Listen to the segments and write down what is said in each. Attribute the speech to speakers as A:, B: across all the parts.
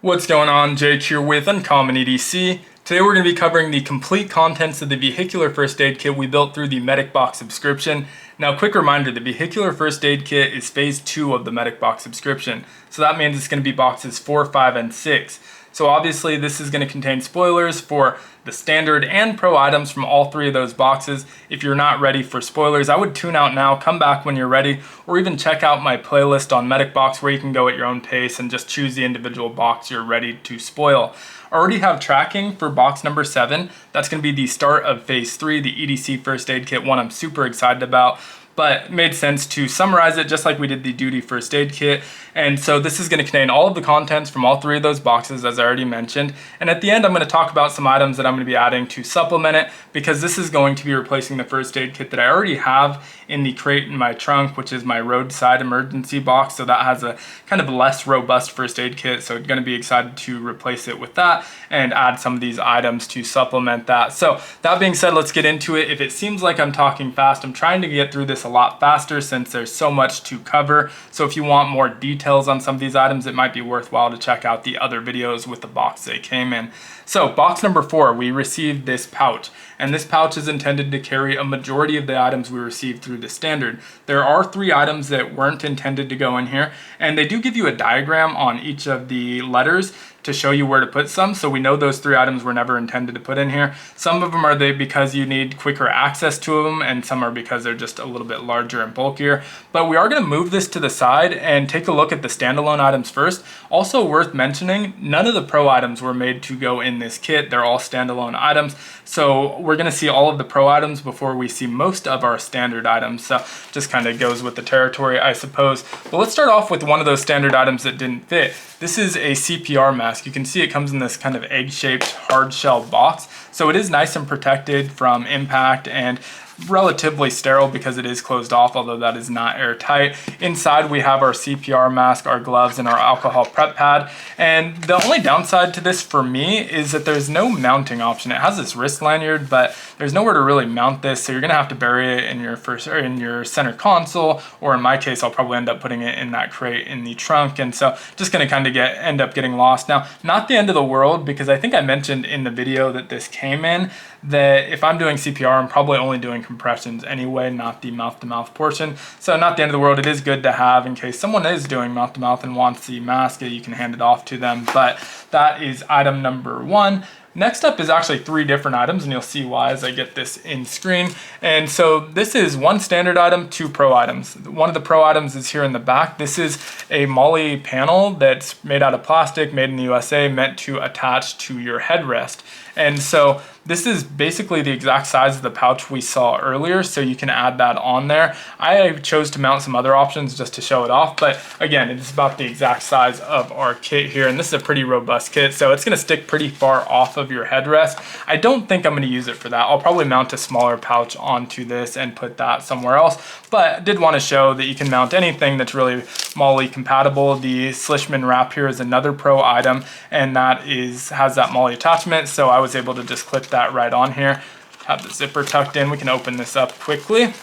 A: What's going on? Jake here with Uncommon EDC. Today we're going to be covering the complete contents of the Vehicular First Aid Kit we built through the MedicBox Subscription. Now, quick reminder, the Vehicular First Aid Kit is phase 2 of the MedicBox Subscription. So that means it's going to be boxes 4, 5, and 6. So obviously this is going to contain spoilers for the standard and pro items from all 3 of those boxes. If you're not ready for spoilers, I would tune out now, come back when you're ready, or even check out my playlist on MedicBox where you can go at your own pace and just choose the individual box you're ready to spoil. I already have tracking for box number 7. That's going to be the start of phase 3, the EDC First Aid Kit, one I'm super excited about. But it made sense to summarize it just like we did the Duty First Aid Kit. And so this is going to contain all of the contents from all 3 of those boxes, as I already mentioned. And at the end, I'm going to talk about some items that I'm going to be adding to supplement it, because this is going to be replacing the first aid kit that I already have in the crate in my trunk, which is my roadside emergency box. So that has a kind of less robust first aid kit. So I'm going to be excited to replace it with that and add some of these items to supplement that. So that being said, let's get into it. If it seems like I'm talking fast, I'm trying to get through this a lot faster since there's so much to cover. So if you want more details on some of these items, it might be worthwhile to check out the other videos with the box they came in. So box number 4, we received this pouch, and this pouch is intended to carry a majority of the items we received through the standard. There are 3 items that weren't intended to go in here, and they do give you a diagram on each of the letters to show you where to put some, so we know those 3 items were never intended to put in here. Some of them are because you need quicker access to them, and some are because they're just a little bit larger and bulkier. But we are going to move this to the side and take a look at the standalone items first. Also worth mentioning, none of the pro items were made to go in this kit. They're all standalone items. So we're going to see all of the pro items before we see most of our standard items. So just kind of goes with the territory, I suppose. But let's start off with one of those standard items that didn't fit. This is a CPR mask. You can see it comes in this kind of egg-shaped hard shell box. So it is nice and protected from impact and relatively sterile because it is closed off, although that is not airtight. Inside we have our CPR mask, our gloves, and our alcohol prep pad. And the only downside to this for me is that there's no mounting option. It has this wrist lanyard, but there's nowhere to really mount this, so you're gonna have to bury it in your center console, or in my case I'll probably end up putting it in that crate in the trunk, and so just gonna kind of end up getting lost. Now, not the end of the world, because I think I mentioned in the video that this came in that if I'm doing CPR, I'm probably only doing compressions anyway, not the mouth-to-mouth portion. So not the end of the world. It is good to have in case someone is doing mouth-to-mouth and wants the mask, you can hand it off to them. But that is item number 1. Next up is actually 3 different items, and you'll see why as I get this in screen. And so this is 1 standard item, 2 pro items. One of the pro items is here in the back. This is a MOLLE panel that's made out of plastic, made in the USA, meant to attach to your headrest. And so this is basically the exact size of the pouch we saw earlier, so you can add that on there. I chose to mount some other options just to show it off, but again, it's about the exact size of our kit here, and this is a pretty robust kit, so it's gonna stick pretty far off of your headrest. I don't think I'm gonna use it for that. I'll probably mount a smaller pouch onto this and put that somewhere else, but I did wanna show that you can mount anything that's really MOLLE compatible. The Slishman wrap here is another pro item, and that has that MOLLE attachment, so I was able to just clip that right on here. Have the zipper tucked in. We can open this up quickly.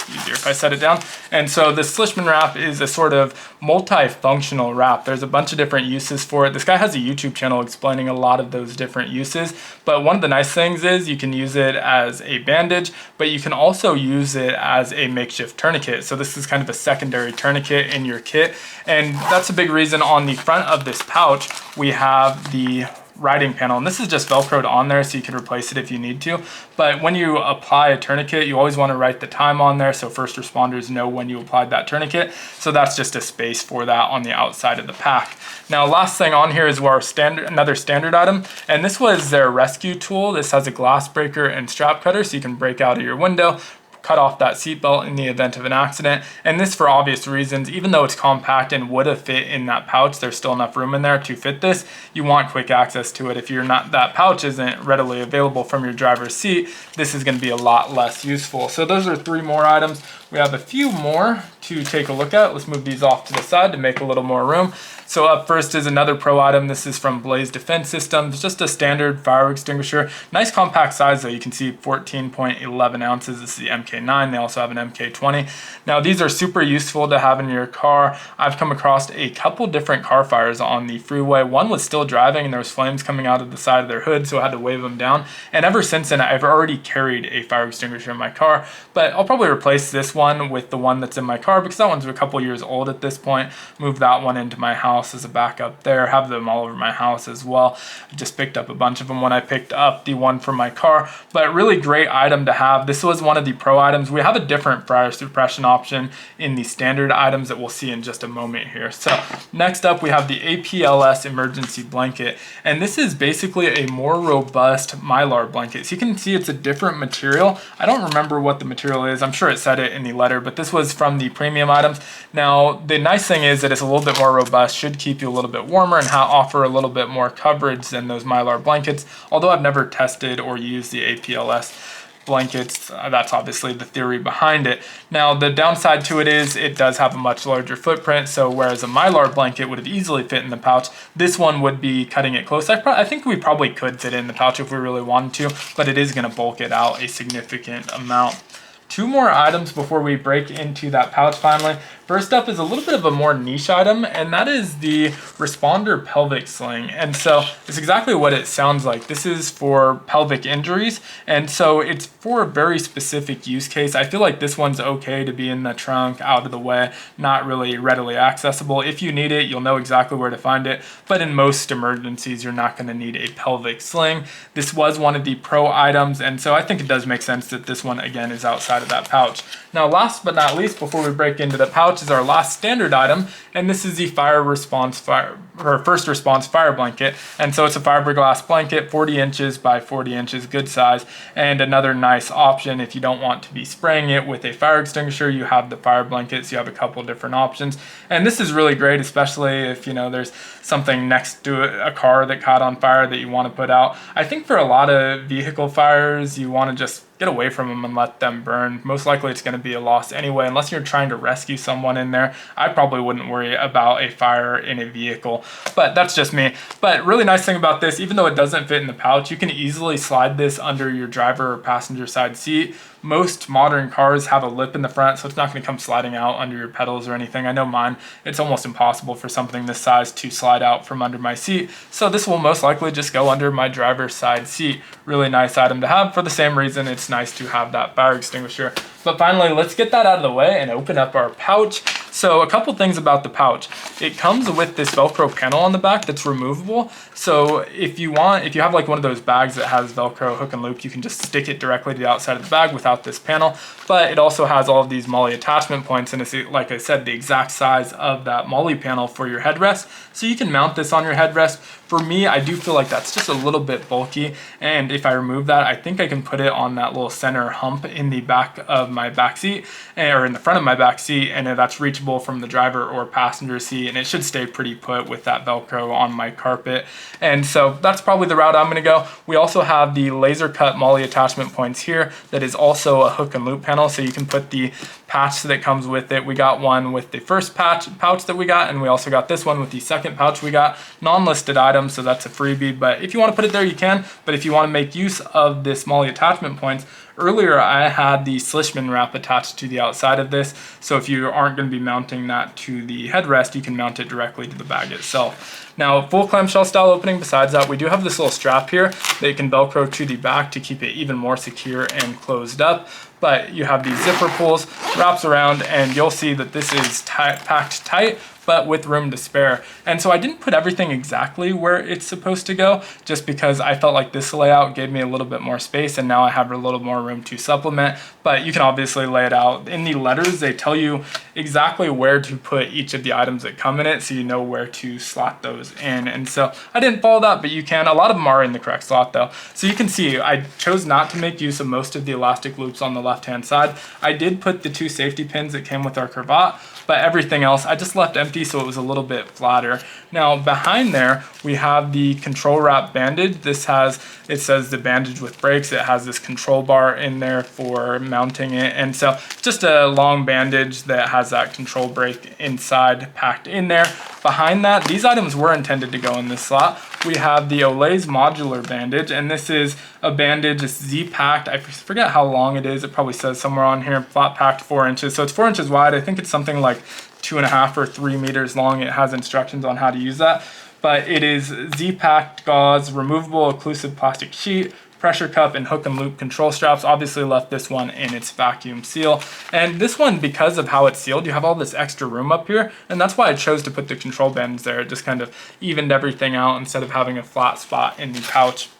A: Easier if I set it down. And so the Slishman wrap is a sort of multifunctional wrap. There's a bunch of different uses for it. This guy has a YouTube channel explaining a lot of those different uses, but one of the nice things is you can use it as a bandage, but you can also use it as a makeshift tourniquet. So this is kind of a secondary tourniquet in your kit, and that's a big reason on the front of this pouch we have the writing panel, and this is just velcroed on there so you can replace it if you need to. But when you apply a tourniquet, you always want to write the time on there so first responders know when you applied that tourniquet. So that's just a space for that on the outside of the pack. Now, last thing on here is another standard item, and this was their rescue tool. This has a glass breaker and strap cutter so you can break out of your window, cut off that seatbelt in the event of an accident. And this, for obvious reasons, even though it's compact and would have fit in that pouch, there's still enough room in there to fit this. You want quick access to it. If that pouch isn't readily available from your driver's seat, this is going to be a lot less useful. So those are 3 more items. we have a few more to take a look at. Let's move these off to the side to make a little more room. So up first is another pro item. This is from Blaze Defense Systems, just a standard fire extinguisher. Nice compact size though. You can see 14.11 ounces. This is the MK9. They also have an MK20. Now these are super useful to have in your car. I've come across a couple different car fires on the freeway. One was still driving and there was flames coming out of the side of their hood, so I had to wave them down. And ever since then, I've already carried a fire extinguisher in my car, but I'll probably replace this one with the one that's in my car because that one's a couple years old at this point. Move that one into my house as a backup there, have them all over my house as well. I just picked up a bunch of them when I picked up the one from my car, but really great item to have. This was one of the pro items. We have a different fire suppression option in the standard items that we'll see in just a moment here. So next up we have the APLS emergency blanket, and this is basically a more robust Mylar blanket. So you can see it's a different material. I don't remember what the material is. I'm sure it said it in the letter, but this was from the premium items. Now the nice thing is that it's a little bit more robust, should keep you a little bit warmer and offer a little bit more coverage than those Mylar blankets, although I've never tested or used the APLS blankets. That's obviously the theory behind it. Now the downside to it is it does have a much larger footprint, so whereas a Mylar blanket would have easily fit in the pouch, this one would be cutting it close. I think we probably could fit it in the pouch if we really wanted to, but it is going to bulk it out a significant amount. Two more items before we break into that pouch finally. First up is a little bit of a more niche item, and that is the Responder pelvic sling. And so it's exactly what it sounds like. This is for pelvic injuries, and so it's for a very specific use case. I feel like this one's okay to be in the trunk, out of the way, not really readily accessible. If you need it, you'll know exactly where to find it, but in most emergencies, you're not going to need a pelvic sling. This was one of the pro items, and so I think it does make sense that this one, again, is outside of that pouch. Now, last but not least, before we break into the pouch, is our last standard item, and this is the first response fire blanket. And so it's a fiberglass blanket, 40 inches by 40 inches, good size, and another nice option if you don't want to be spraying it with a fire extinguisher. You have the fire blankets. You have a couple different options, and this is really great, especially if there's something next to a car that caught on fire that you want to put out. I think for a lot of vehicle fires, you want to just get away from them and let them burn. Most likely it's going to be a loss anyway, unless you're trying to rescue someone in there. I probably wouldn't worry about a fire in a vehicle, but that's just me. But really nice thing about this, even though it doesn't fit in the pouch, you can easily slide this under your driver or passenger side seat. Most modern cars have a lip in the front, so it's not going to come sliding out under your pedals or anything. I know mine, it's almost impossible for something this size to slide out from under my seat. So this will most likely just go under my driver's side seat. Really nice item to have. For the same reason, it's nice to have that fire extinguisher. But finally, let's get that out of the way and open up our pouch. So a couple things about the pouch. It comes with this Velcro panel on the back that's removable. So if you have like one of those bags that has Velcro hook and loop, you can just stick it directly to the outside of the bag without this panel. But it also has all of these MOLLE attachment points, and it's, like I said, the exact size of that MOLLE panel for your headrest. So you can mount this on your headrest. For me, I do feel like that's just a little bit bulky, and if I remove that, I think I can put it on that little center hump in the back of my back seat, or in the front of my back seat, and that's reachable from the driver or passenger seat, and it should stay pretty put with that Velcro on my carpet. And so that's probably the route I'm going to go. We also have the laser cut MOLLE attachment points here that is also a hook and loop panel, so you can put the patch that comes with it. We got one with the first pouch that we got, and we also got this one with the second pouch we got. Non-listed item, so that's a freebie, but if you want to put it there, you can. But if you want to make use of this MOLLE attachment points, earlier I had the Slishman wrap attached to the outside of this, so if you aren't going to be mounting that to the headrest, you can mount it directly to the bag itself. Now, full clamshell style opening. Besides that, we do have this little strap here that you can Velcro to the back to keep it even more secure and closed up. But you have these zipper pulls, wraps around, and you'll see that this is packed tight, but with room to spare. And so I didn't put everything exactly where it's supposed to go, just because I felt like this layout gave me a little bit more space, and now I have a little more room to supplement. But you can obviously lay it out. In the letters, they tell you exactly where to put each of the items that come in it, so you know where to slot those in. And so I didn't follow that, but you can. A lot of them are in the correct slot though. So you can see I chose not to make use of most of the elastic loops on the left-hand side. I did put the two safety pins that came with our cravat but everything else I just left empty so it was a little bit flatter. Now behind there we have the control wrap bandage. This has, it says the bandage with brakes. It has this control bar in there for mounting it, and so just a long bandage that has that control brake inside packed in there. Behind that, these items were intended to go in this slot. We have the Olay's modular bandage, and this is a bandage. It's Z-packed. I forget how long it is. It probably says somewhere on here, flat packed 4 inches. So it's 4 inches wide. I think it's something like 2.5 or 3 meters long. It has instructions on how to use that. But it is Z-packed gauze, removable occlusive plastic sheet, pressure cup, and hook and loop control straps. Obviously left this one in its vacuum seal. And this one, because of how it's sealed, you have all this extra room up here, and that's why I chose to put the control bandage there. It just kind of evened everything out instead of having a flat spot in the pouch.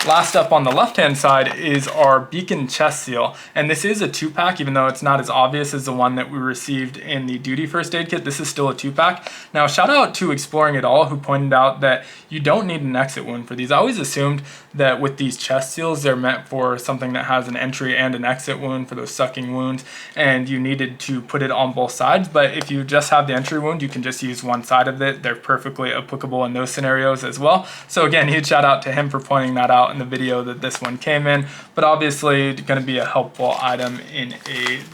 A: Last up on the left-hand side is our beacon chest seal, and this is a 2-pack, even though it's not as obvious as the one that we received in the duty first aid kit. This is still a 2-pack. Now, shout out to Exploring It All, who pointed out that you don't need an exit wound for these. I always assumed that with these chest seals, they're meant for something that has an entry and an exit wound for those sucking wounds, and you needed to put it on both sides. But if you just have the entry wound, you can just use one side of it. They're perfectly applicable in those scenarios as well. So again, huge shout out to him for pointing that out in the video that this one came in, but obviously going to be a helpful item in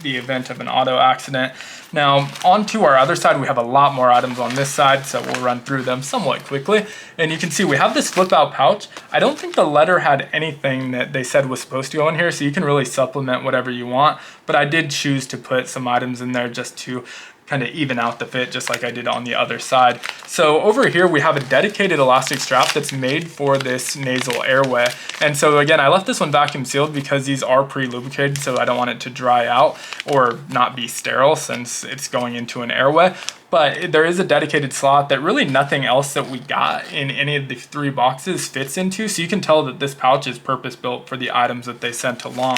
A: the event of an auto accident. Now onto our other side, we have a lot more items on this side, so we'll run through them somewhat quickly. And you can see we have this flip out pouch. I don't think the letter had anything that they said was supposed to go in here, so you can really supplement whatever you want, but I did choose to put some items in there just to kind of even out the fit, just like I did on the other side. So over here we have a dedicated elastic strap that's made for this nasal airway. And so again, I left this one vacuum sealed because these are pre-lubricated, so I don't want it to dry out or not be sterile since it's going into an airway. But there is a dedicated slot that really nothing else that we got in any of the 3 boxes fits into, so you can tell that this pouch is purpose built for the items that they sent along.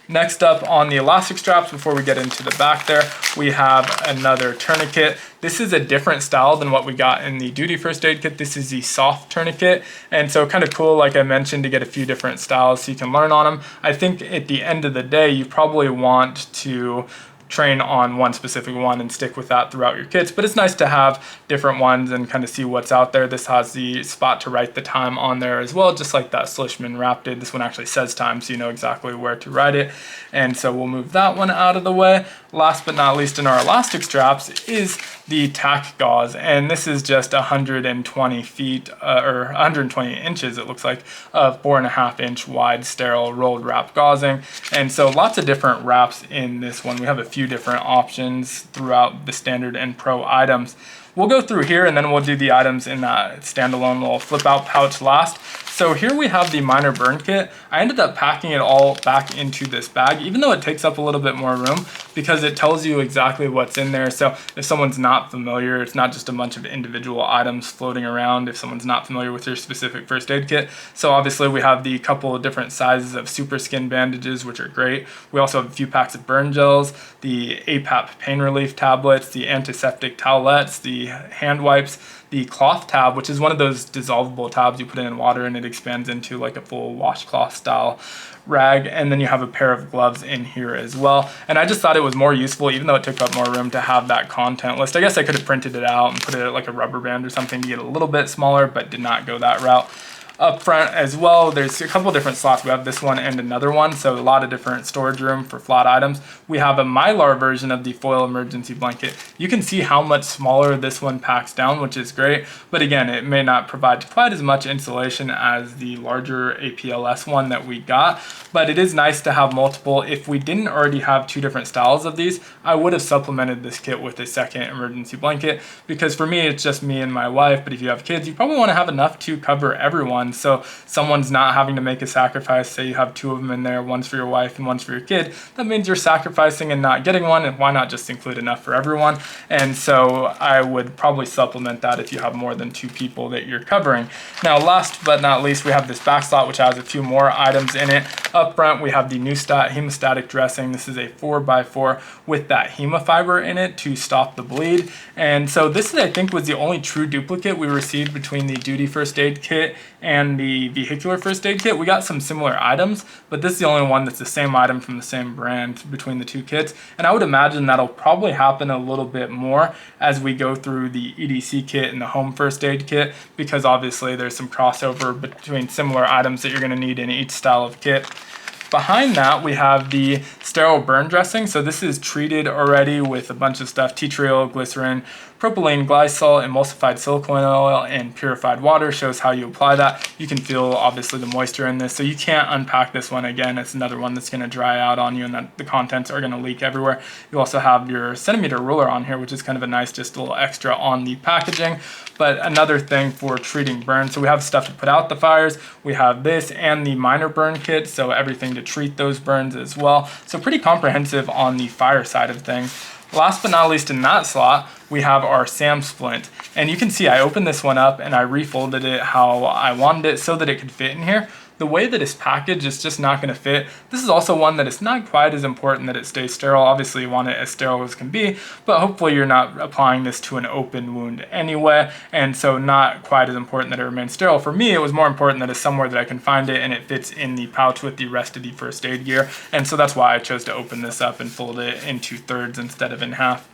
A: Next up on the elastic straps, before we get into the back there, we have another tourniquet. This is a different style than what we got in the duty first aid kit. This is the soft tourniquet, and so kind of cool, like I mentioned, to get a few different styles so you can learn on them. I think at the end of the day, you probably want to train on one specific one and stick with that throughout your kits, but it's nice to have different ones and kind of see what's out there. This has the spot to write the time on there as well, just like that Slishman wrap did. This one actually says time, so you know exactly where to write it, and so we'll move that one out of the way. Last but not least in our elastic straps is the tack gauze, and this is just 120 feet or 120 inches, it looks like, of 4.5 inch wide sterile rolled wrap gauzing. And so lots of different wraps in this one. We have a few different options throughout the standard and pro items. We'll go through here and then we'll do the items in that standalone little flip out pouch last. So here we have the minor burn kit. I ended up packing it all back into this bag, even though it takes up a little bit more room, because it tells you exactly what's in there. So if someone's not familiar, it's not just a bunch of individual items floating around if someone's not familiar with your specific first aid kit. So obviously we have the couple of different sizes of super skin bandages, which are great. We also have a few packs of burn gels, the APAP pain relief tablets, the antiseptic towelettes, the hand wipes, the cloth tab, which is one of those dissolvable tabs you put in water and it expands into like a full washcloth style rag, and then you have a pair of gloves in here as well. And I just thought it was more useful, even though it took up more room, to have that content list. I guess I could have printed it out and put it like a rubber band or something to get a little bit smaller, but did not go that route. Up front as well, there's a couple different slots. We have this one and another one, so a lot of different storage room for flat items. We have a Mylar version of the foil emergency blanket. You can see how much smaller this one packs down, which is great, but again, it may not provide quite as much insulation as the larger APLS one that we got, but it is nice to have multiple. If we didn't already have 2 different styles of these, I would have supplemented this kit with a second emergency blanket, because for me, it's just me and my wife, but if you have kids, you probably want to have enough to cover everyone. So someone's not having to make a sacrifice. Say you have 2 of them in there, one's for your wife and one's for your kid. That means you're sacrificing and not getting one, and why not just include enough for everyone? And so I would probably supplement that if you have more than 2 people that you're covering. Now, last but not least, we have this back slot, which has a few more items in it. Up front, we have the Newstat hemostatic dressing. This is a 4x4 with that hemofiber in it to stop the bleed. And so this, I think, was the only true duplicate we received between the duty first aid kit and and the Vehicular First Aid Kit, we got some similar items, but this is the only one that's the same item from the same brand between the two kits. And I would imagine that'll probably happen a little bit more as we go through the EDC kit and the Home First Aid Kit, because obviously there's some crossover between similar items that you're going to need in each style of kit. Behind that, we have the sterile burn dressing. So this is treated already with a bunch of stuff: tea tree oil, glycerin, propylene glycol, emulsified silicone oil, and purified water. Shows how you apply that. You can feel obviously the moisture in this, so you can't unpack this one again. It's another one that's going to dry out on you, and that the contents are going to leak everywhere. You also have your centimeter ruler on here, which is kind of a nice, just a little extra on the packaging. But another thing for treating burns, so we have stuff to put out the fires. We have this and the minor burn kit, so everything to treat those burns as well. So pretty comprehensive on the fire side of things. Last but not least in that slot, we have our SAM splint. And you can see I opened this one up and I refolded it how I wanted it so that it could fit in here. The way that it's packaged is just not going to fit. This is also one that it's not quite as important that it stays sterile. Obviously you want it as sterile as can be, but hopefully you're not applying this to an open wound anyway, and so not quite as important that it remains sterile. For me, it was more important that it's somewhere that I can find it and it fits in the pouch with the rest of the first aid gear, and so that's why I chose to open this up and fold it in 2/3 instead of in half.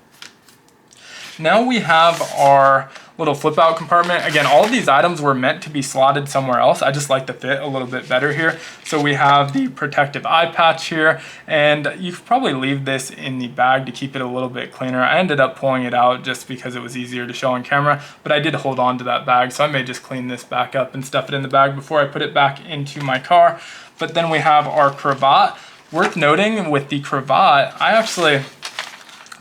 A: Now we have our little flip out compartment. Again, all of these items were meant to be slotted somewhere else. I just like the fit a little bit better here. So we have the protective eye patch here, and you could probably leave this in the bag to keep it a little bit cleaner. I ended up pulling it out just because it was easier to show on camera, but I did hold on to that bag, so I may just clean this back up and stuff it in the bag before I put it back into my car. But then we have our cravat. Worth noting with the cravat, I actually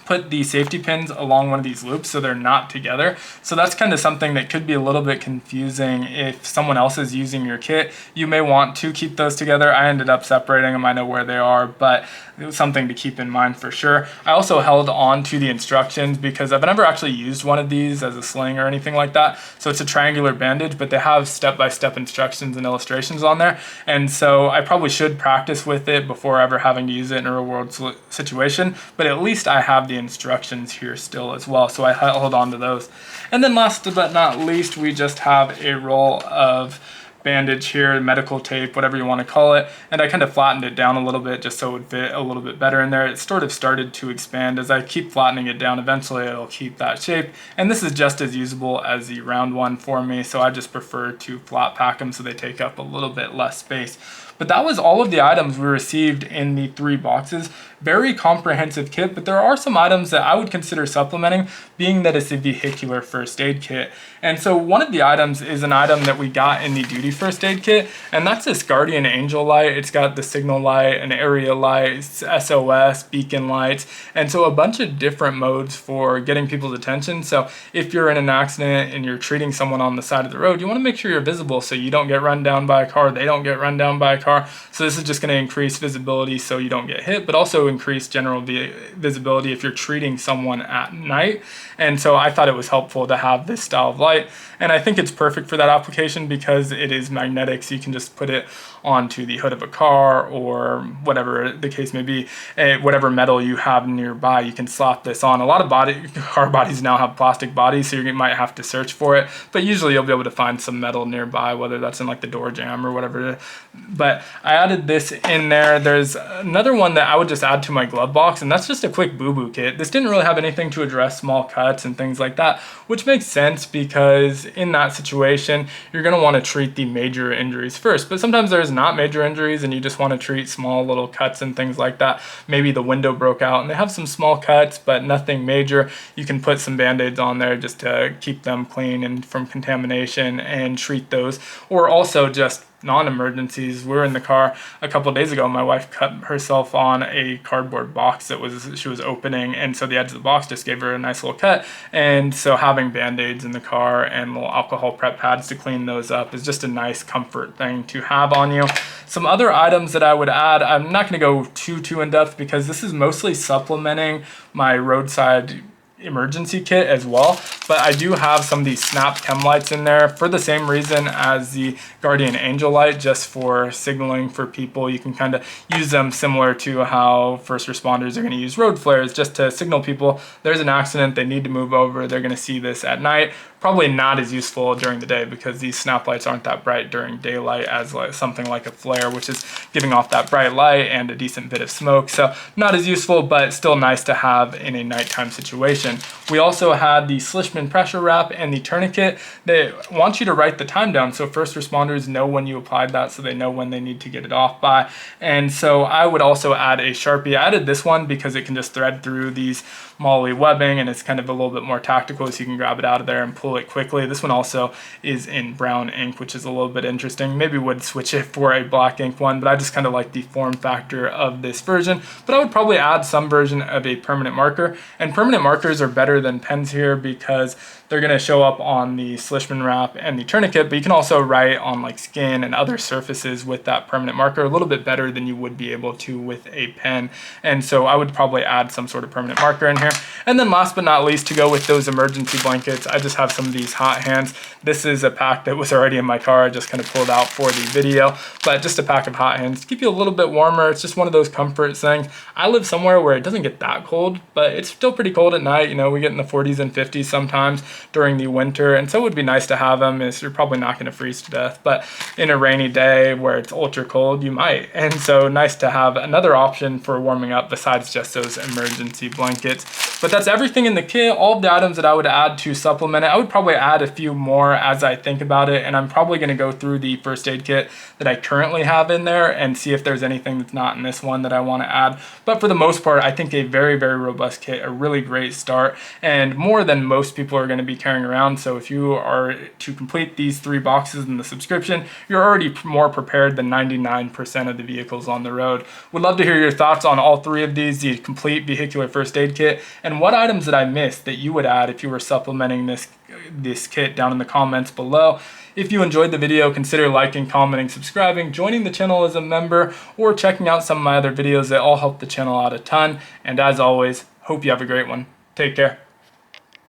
A: put the safety pins along one of these loops so they're not together. So that's kind of something that could be a little bit confusing if someone else is using your kit. You may want to keep those together. I ended up separating them. I know where they are, but it was something to keep in mind for sure. I also held on to the instructions because I've never actually used one of these as a sling or anything like that. So it's a triangular bandage, but they have step-by-step instructions and illustrations on there. And so I probably should practice with it before ever having to use it in a real world situation, but at least I have the instructions here still as well, so I held on to those. And then last but not least, we just have a roll of bandage here, medical tape, whatever you want to call it, and I kind of flattened it down a little bit just so it would fit a little bit better in there. It sort of started to expand. As I keep flattening it down, eventually it'll keep that shape, and this is just as usable as the round one for me, so I just prefer to flat pack them so they take up a little bit less space. But that was all of the items we received in the 3 boxes. Very comprehensive kit, but there are some items that I would consider supplementing, being that it's a vehicular first aid kit. And so one of the items is an item that we got in the duty first aid kit, and that's this Guardian Angel light. It's got the signal light, an area light, SOS, beacon lights, and so a bunch of different modes for getting people's attention. So if you're in an accident and you're treating someone on the side of the road, you want to make sure you're visible so you don't get run down by a car, they don't get run down by a car. So this is just going to increase visibility so you don't get hit, but also increase general visibility if you're treating someone at night. And so I thought it was helpful to have this style of light, and I think it's perfect for that application because it is magnetic, so you can just put it onto the hood of a car or whatever the case may be. Whatever metal you have nearby, you can slap this on. A lot of car bodies now have plastic bodies, so you might have to search for it, but usually you'll be able to find some metal nearby, whether that's in like the door jamb or whatever. But I added this in there. There's another one that I would just add to my glove box, and that's just a quick boo-boo kit. This didn't really have anything to address small cuts and things like that, which makes sense because in that situation, you're going to want to treat the major injuries first. But sometimes there's not major injuries and you just want to treat small little cuts and things like that. Maybe the window broke out and they have some small cuts, but nothing major. You can put some Band-Aids on there just to keep them clean and from contamination and treat those. Or also just non-emergencies. We were in the car a couple of days ago. My wife cut herself on a cardboard box that she was opening, and so the edge of the box just gave her a nice little cut. And so having Band-Aids in the car and little alcohol prep pads to clean those up is just a nice comfort thing to have on you. Some other items that I would add, I'm not going to go too in depth because this is mostly supplementing my roadside emergency kit as well, but I do have some of these snap Chem lights in there for the same reason as the Guardian Angel light, just for signaling for people. You can kind of use them similar to how first responders are going to use road flares, just to signal people there's an accident, they need to move over, they're going to see this at night. probably not as useful during the day because these snap lights aren't that bright during daylight as like something like a flare, which is giving off that bright light and a decent bit of smoke. So not as useful, but still nice to have in a nighttime situation. We also had the Slishman pressure wrap and the tourniquet. They want you to write the time down so first responders know when you applied that, so they know when they need to get it off by. And so I would also add a Sharpie. I added this one because it can just thread through these MOLLE webbing, and it's kind of a little bit more tactical, so you can grab it out of there and pull it quickly. This one also is in brown ink, which is a little bit interesting. Maybe would switch it for a black ink one, but I just kind of like the form factor of this version. But I would probably add some version of a permanent marker, and permanent markers are better than pens here because they're going to show up on the Slishman wrap and the tourniquet, but you can also write on like skin and other surfaces with that permanent marker a little bit better than you would be able to with a pen. And so I would probably add some sort of permanent marker in here. And then last but not least, to go with those emergency blankets, I just have some of these hot hands. This is a pack that was already in my car. I just kind of pulled out for the video, but just a pack of hot hands to keep you a little bit warmer. It's just one of those comfort things. I live somewhere where it doesn't get that cold, but it's still pretty cold at night. You know, we get in the 40s and 50s sometimes during the winter, and so it would be nice to have them. Is you're probably not going to freeze to death, but in a rainy day where it's ultra cold, you might. And so nice to have another option for warming up besides just those emergency blankets. But that's everything in the kit, all of the items that I would add to supplement it. I would probably add a few more as I think about it, and I'm probably going to go through the first aid kit that I currently have in there and see if there's anything that's not in this one that I want to add. But for the most part, I think a very, very robust kit, a really great start, and more than most people are going to be carrying around. So if you are to complete these 3 boxes in the subscription, you're already more prepared than 99% of the vehicles on the road. Would love to hear your thoughts on all 3 of these, the complete vehicular first aid kit, and what items did I miss that you would add if you were supplementing this kit down in the comments below. If you enjoyed the video, consider liking, commenting, subscribing, joining the channel as a member, or checking out some of my other videos that all help the channel out a ton. And as always, hope you have a great one. Take care.